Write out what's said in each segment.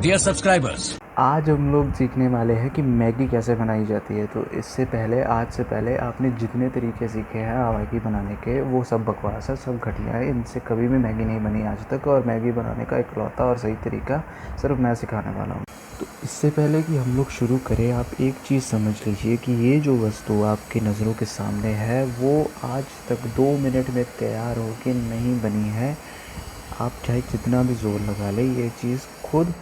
Dear subscribers, आज हम लोग सीखने वाले हैं कि मैगी कैसे बनाई जाती है। तो इससे पहले आज से पहले आपने जितने तरीके सीखे हैं मैगी बनाने के, वो सब बकवास है, सब घटिया है। इनसे कभी भी मैगी नहीं बनी आज तक, और मैगी बनाने का इकलौता और सही तरीका सिर्फ मैं सिखाने वाला हूँ। तो इससे पहले कि हम लोग शुरू करें, आप एक चीज़ समझ लीजिए कि ये जो वस्तु आपकी नज़रों के सामने है वो आज तक 2 मिनट में तैयार होकर नहीं बनी है। आप चाहे जितना भी ज़ोर लगा लें, ये चीज़ खुद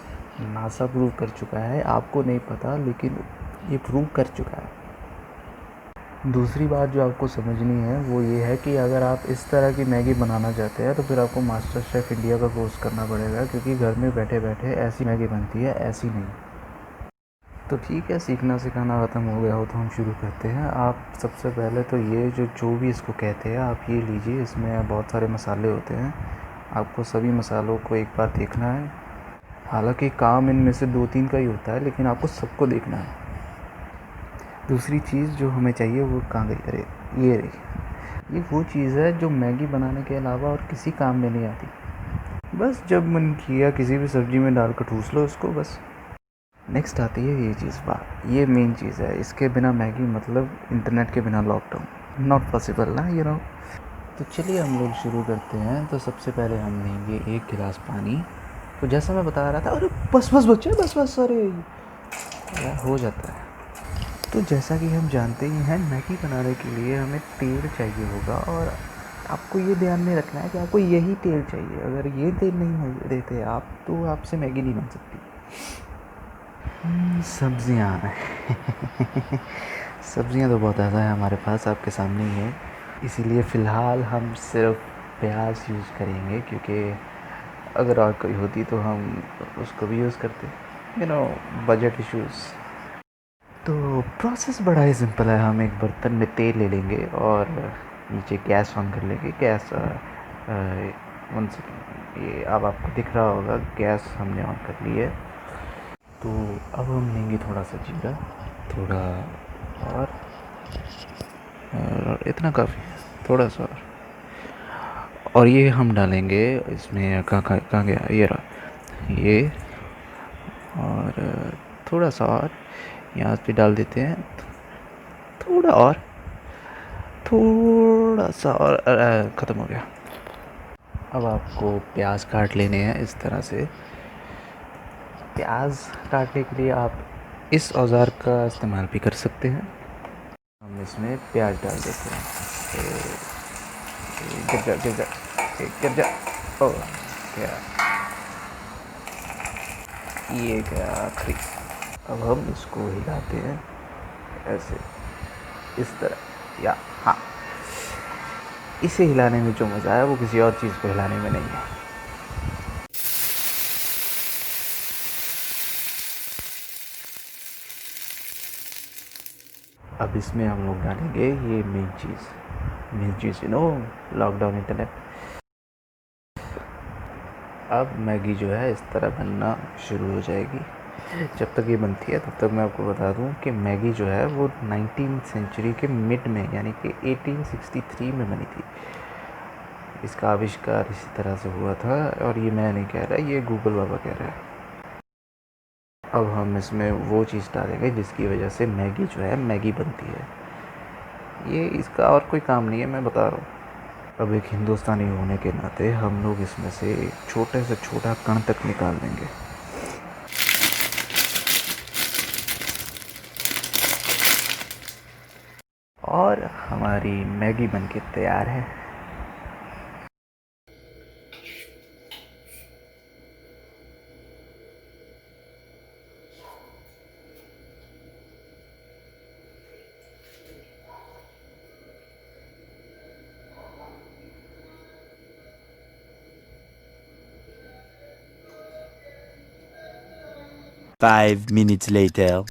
नासा प्रूव कर चुका है। आपको नहीं पता, लेकिन ये प्रूव कर चुका है। दूसरी बात जो आपको समझनी है वो ये है कि अगर आप इस तरह की मैगी बनाना चाहते हैं तो फिर आपको मास्टर शेफ़ इंडिया का कोर्स करना पड़ेगा, क्योंकि घर में बैठे बैठे ऐसी मैगी बनती है, ऐसी नहीं। तो ठीक है, सीखना सिखाना ख़त्म हो गया हो तो हम शुरू करते हैं। आप सबसे पहले तो ये जो भी इसको कहते हैं, आप ये लीजिए। इसमें बहुत सारे मसाले होते हैं, आपको सभी मसालों को एक बार देखना है। हालांकि काम इनमें से 2-3 का ही होता है, लेकिन आपको सबको देखना है। दूसरी चीज़ जो हमें चाहिए वो कहाँ गई? अरे ये रही। ये वो चीज़ है जो मैगी बनाने के अलावा और किसी काम में नहीं आती। बस जब मन किया किसी भी सब्ज़ी में डालकर ठूस लो उसको, बस। नेक्स्ट आती है ये चीज़, बात ये मेन चीज़ है। इसके बिना मैगी मतलब इंटरनेट के बिना लॉकडाउन, नॉट पॉसिबल ना, यू नो। तो चलिए हम लोग शुरू करते हैं। तो सबसे पहले हम लेंगे 1 गिलास पानी। तो जैसा मैं बता रहा था, अरे बस बस बच्चे, बस बस, अरे यार हो जाता है। तो जैसा कि हम जानते ही हैं, मैगी बनाने के लिए हमें तेल चाहिए होगा, और आपको ये ध्यान में रखना है कि आपको यही तेल चाहिए। अगर ये तेल नहीं हो देते आप, तो आपसे मैगी नहीं बन सकती। सब्जियाँ सब्जियाँ तो बहुत ज़्यादा है हमारे पास, आपके सामने ही है। इसीलिए फ़िलहाल हम सिर्फ प्याज यूज़ करेंगे, क्योंकि अगर और कोई होती तो हम उसको भी यूज़ करते, यू नो, बजट इश्यूज़। तो प्रोसेस बड़ा ही सिंपल है। हम एक बर्तन में तेल ले लेंगे और नीचे गैस ऑन कर लेंगे। गैस 1 सेकेंड, ये अब आपको दिख रहा होगा, गैस हमने ऑन कर ली है। तो अब हम लेंगे थोड़ा सा जीरा, थोड़ा और इतना काफ़ी है, थोड़ा सा और ये हम डालेंगे इसमें। कहाँ गया? ये रहा ये। और थोड़ा सा और यहाँ पे डाल देते हैं, थोड़ा सा और ख़त्म हो गया। अब आपको प्याज काट लेने हैं इस तरह से। प्याज काटने के लिए आप इस औज़ार का इस्तेमाल भी कर सकते हैं। हम इसमें प्याज डाल देते हैं। गिर जा गिर जा गिर जा। ओ क्या, ये क्या आखिरी। अब हम इसको हिलाते हैं ऐसे, इस तरह, या हाँ, इसे हिलाने में जो मज़ा है वो किसी और चीज़ को हिलाने में नहीं है। अब इसमें हम लोग डालेंगे ये main cheese, you know, lockdown internet. अब मैगी जो है इस तरह बनना शुरू हो जाएगी। जब तक ये बनती है तब तक मैं आपको बता दूं कि मैगी जो है वो 19वीं सेंचुरी के मिड में, यानी कि 1863 में बनी थी। इसका आविष्कार इसी तरह से हुआ था, और ये मैं नहीं कह रहा, ये गूगल बाबा कह रहा है। अब हम इसमें वो चीज़ डालेंगे जिसकी वजह से मैगी जो है मैगी बनती है। ये इसका और कोई काम नहीं है, मैं बता रहा हूँ। अब एक हिंदुस्तानी होने के नाते हम लोग इसमें से एक छोटे से छोटा कण तक निकाल देंगे। और हमारी मैगी बनके तैयार है। Five minutes later.